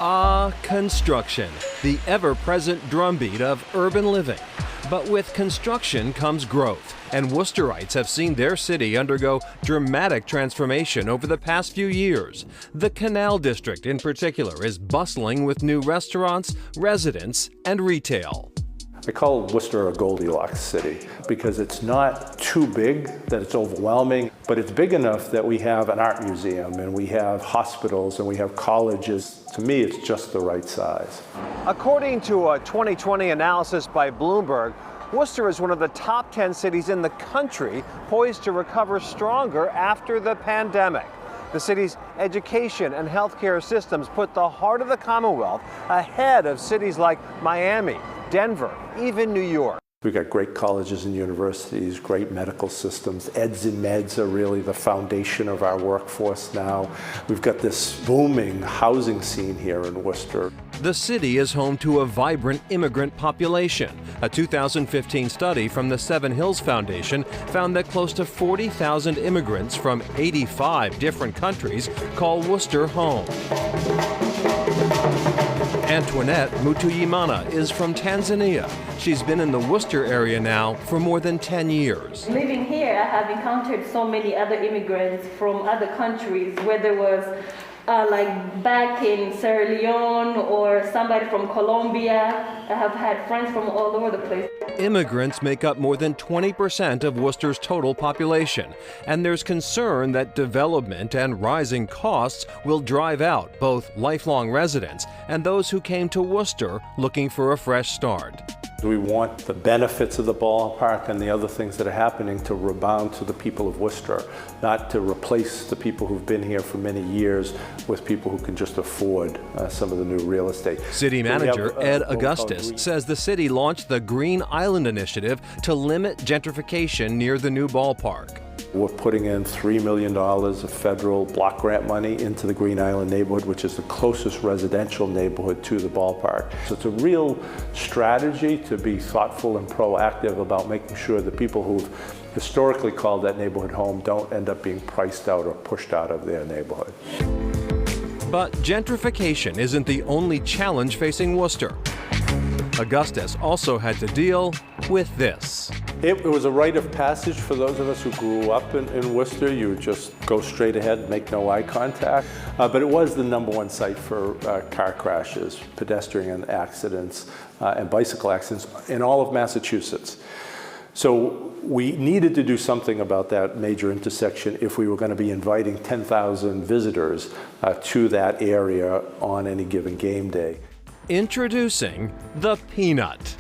Construction, the ever-present drumbeat of urban living. But with construction comes growth, and Worcesterites have seen their city undergo dramatic transformation over the past few years. The Canal District in particular is bustling with new restaurants, residents, and retail. I call Worcester a Goldilocks city because it's not too big that it's overwhelming, but it's big enough that we have an art museum and we have hospitals and we have colleges. To me, it's just the right size. According to a 2020 analysis by Bloomberg, Worcester is one of the top 10 cities in the country poised to recover stronger after the pandemic. The city's education and healthcare systems put the heart of the Commonwealth ahead of cities like Miami, Denver, even New York. We've got great colleges and universities, great medical systems. Eds and meds are really the foundation of our workforce now. We've got this booming housing scene here in Worcester. The city is home to a vibrant immigrant population. A 2015 study from the Seven Hills Foundation found that close to 40,000 immigrants from 85 different countries call Worcester home. Antoinette Mutuyimana is from Tanzania. She's been in the Worcester area now for more than 10 years. Living here, I have encountered so many other immigrants from other countries, whether it was like back in Sierra Leone or somebody from Colombia. I have had friends from all over the place. Immigrants make up more than 20% of Worcester's total population, and there's concern that development and rising costs will drive out both lifelong residents and those who came to Worcester looking for a fresh start. We want the benefits of the ballpark and the other things that are happening to rebound to the people of Worcester, not to replace the people who've been here for many years with people who can just afford some of the new real estate. City Manager Ed Augustus says the city launched the Green Island Initiative to limit gentrification near the new ballpark. We're putting in $3 million of federal block grant money into the Green Island neighborhood, which is the closest residential neighborhood to the ballpark. So it's a real strategy to be thoughtful and proactive about making sure that people who've historically called that neighborhood home don't end up being priced out or pushed out of their neighborhood. But gentrification isn't the only challenge facing Worcester. Augustus also had to deal with this. It was a rite of passage for those of us who grew up in Worcester. You would just go straight ahead, make no eye contact. But it was the #1 site for car crashes, pedestrian accidents, and bicycle accidents in all of Massachusetts. So we needed to do something about that major intersection if we were going to be inviting 10,000 visitors to that area on any given game day. Introducing the Peanut.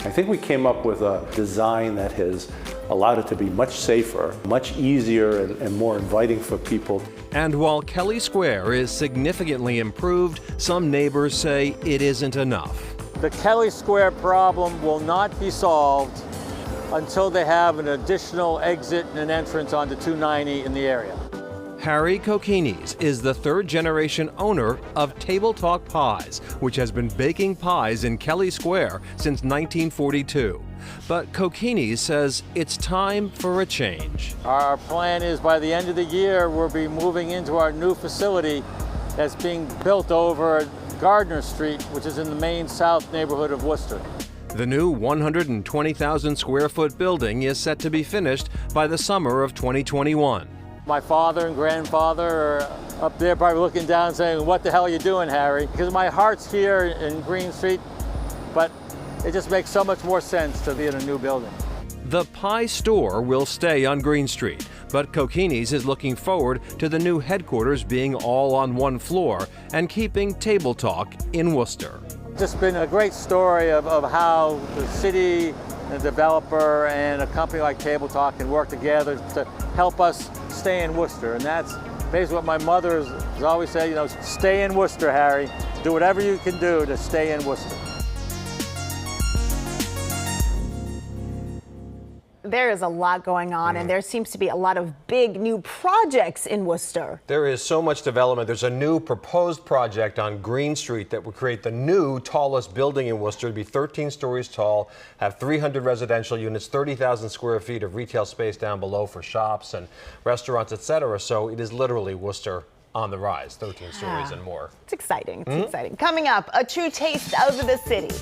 I think we came up with a design that has allowed it to be much safer, much easier, and more inviting for people. And while Kelly Square is significantly improved, some neighbors say it isn't enough. The Kelly Square problem will not be solved until they have an additional exit and an entrance onto 290 in the area. Harry Kokines is the third-generation owner of Table Talk Pies, which has been baking pies in Kelly Square since 1942. But Kokines says it's time for a change. Our plan is by the end of the year, we'll be moving into our new facility that's being built over Gardner Street, which is in the main south neighborhood of Worcester. The new 120,000 square foot building is set to be finished by the summer of 2021. My father and grandfather are up there probably looking down saying, "What the hell are you doing, Harry?" Because my heart's here in Green Street, but it just makes so much more sense to be in a new building. The pie store will stay on Green Street, but Kokines is looking forward to the new headquarters being all on one floor and keeping Table Talk in Worcester. Just been a great story of how the city, a developer, and a company like Table Talk can work together to help us stay in Worcester. And that's basically what my mother has always said, you know, stay in Worcester, Harry. Do whatever you can do to stay in Worcester. There is a lot going on, and there seems to be a lot of big new projects in Worcester. There is so much development. There's a new proposed project on Green Street that would create the new tallest building in Worcester. It'd be 13 stories tall, have 300 residential units, 30,000 square feet of retail space down below for shops and restaurants, etc. So it is literally Worcester on the rise, 13 stories and more. It's exciting. It's exciting. Coming up, a true taste of the city.